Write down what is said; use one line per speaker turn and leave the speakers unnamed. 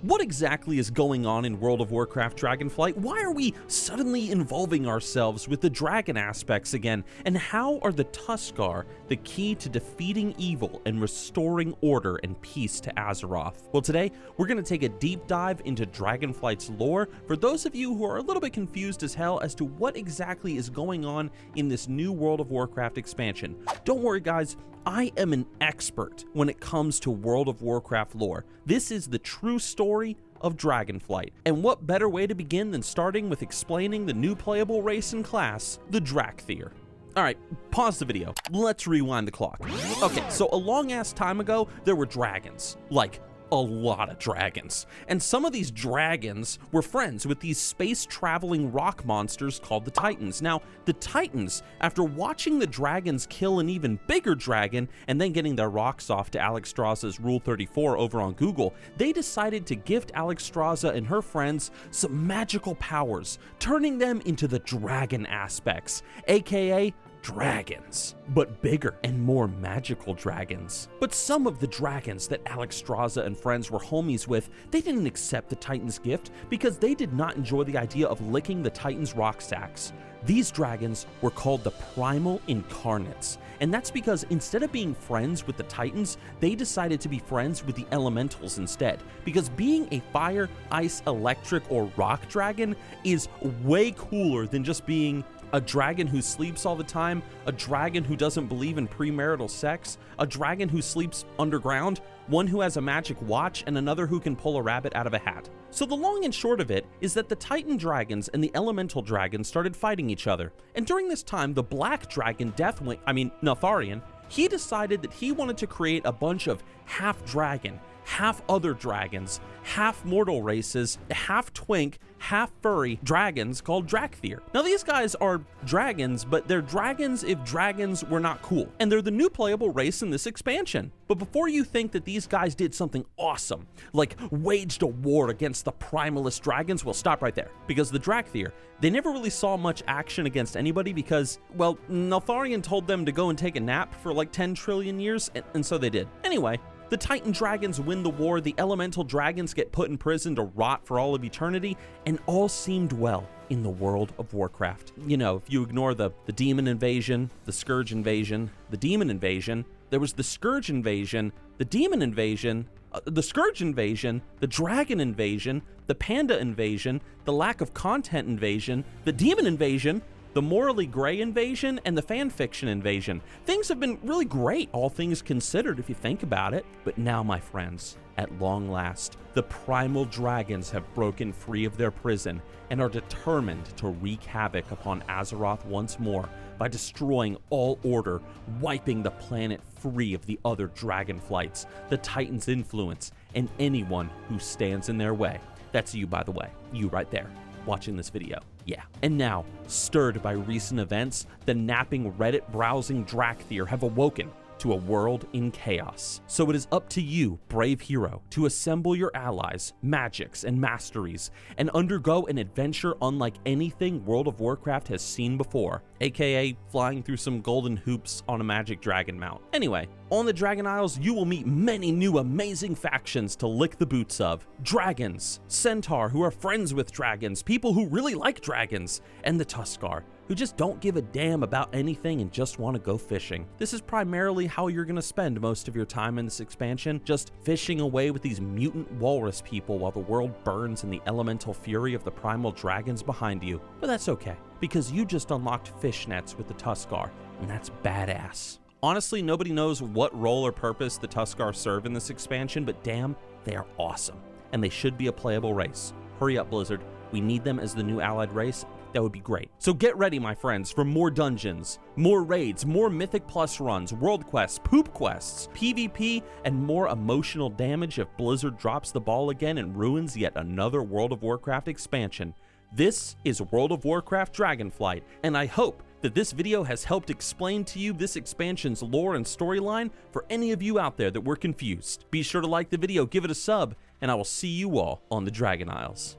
What exactly is going on in World of Warcraft Dragonflight? Why are we suddenly involving ourselves with the dragon aspects again? And how are the Tuskarr the key to defeating evil and restoring order and peace to Azeroth? Well, today we're going to take a deep dive into Dragonflight's lore for those of you who are a little bit confused as hell as to what exactly is going on in this new World of Warcraft expansion. Don't worry guys, I am an expert when it comes to World of Warcraft lore. This is the true story of Dragonflight. And what better way to begin than starting with explaining the new playable race and class, the Drakthir. Alright, pause the video. Let's rewind the clock. Okay, so a long ass time ago, there were dragons. Like, a lot of dragons. And some of these dragons were friends with these space-traveling rock monsters called the Titans. Now, the Titans, after watching the dragons kill an even bigger dragon and then getting their rocks off to Alexstrasza's Rule 34 over on Google, they decided to gift Alexstrasza and her friends some magical powers, turning them into the dragon aspects, aka dragons, but bigger and more magical dragons. But some of the dragons that Alexstrasza and friends were homies with, they didn't accept the Titans' gift because they did not enjoy the idea of licking the Titans' rock sacks. These dragons were called the Primal Incarnates, and that's because instead of being friends with the Titans, they decided to be friends with the Elementals instead, because being a fire, ice, electric, or rock dragon is way cooler than just being a dragon who sleeps all the time, a dragon who doesn't believe in premarital sex, a dragon who sleeps underground, one who has a magic watch, and another who can pull a rabbit out of a hat. So the long and short of it is that the Titan dragons and the elemental dragons started fighting each other. And during this time, the black dragon Neltharion, he decided that he wanted to create a bunch of half dragon, half other dragons, half mortal races, half twink, half furry dragons called Drakthir. Now these guys are dragons, but they're dragons if dragons were not cool. And they're the new playable race in this expansion. But before you think that these guys did something awesome, like waged a war against the primalist dragons, well, stop right there. Because the Drakthir, they never really saw much action against anybody because, well, Neltharion told them to go and take a nap for like 10 trillion years, and so they did. Anyway, the Titan dragons win the war, the elemental dragons get put in prison to rot for all of eternity, and all seemed well in the World of Warcraft. You know, if you ignore the demon invasion, the scourge invasion, the demon invasion, there was the scourge invasion, the demon invasion, the scourge invasion, the dragon invasion, the panda invasion, the lack of content invasion, the demon invasion, the morally gray invasion, and the fanfiction invasion. Things have been really great, all things considered, if you think about it. But now, my friends, at long last, the primal dragons have broken free of their prison and are determined to wreak havoc upon Azeroth once more by destroying all order, wiping the planet free of the other dragonflights, the Titans' influence, and anyone who stands in their way. That's you, by the way. You right there, watching this video. Yeah. And now, stirred by recent events, the napping Reddit-browsing Drakthir have awoken to a world in chaos. So it is up to you, brave hero, to assemble your allies, magics, and masteries, and undergo an adventure unlike anything World of Warcraft has seen before, aka flying through some golden hoops on a magic dragon mount. Anyway, on the Dragon Isles, you will meet many new amazing factions to lick the boots of. Dragons, Centaur who are friends with dragons, people who really like dragons, and the Tuskarr, who just don't give a damn about anything and just want to go fishing. This is primarily how you're going to spend most of your time in this expansion, just fishing away with these mutant walrus people while the world burns in the elemental fury of the primal dragons behind you. But that's okay, because you just unlocked fish nets with the Tuskarr, and that's badass. Honestly, nobody knows what role or purpose the Tuskarr serve in this expansion, but damn, they are awesome, and they should be a playable race. Hurry up, Blizzard. We need them as the new allied race. That would be great. So get ready, my friends, for more dungeons, more raids, more Mythic Plus runs, world quests, poop quests, PvP, and more emotional damage if Blizzard drops the ball again and ruins yet another World of Warcraft expansion. This is World of Warcraft Dragonflight, and I hope that this video has helped explain to you this expansion's lore and storyline for any of you out there that were confused. Be sure to like the video, give it a sub, and I will see you all on the Dragon Isles.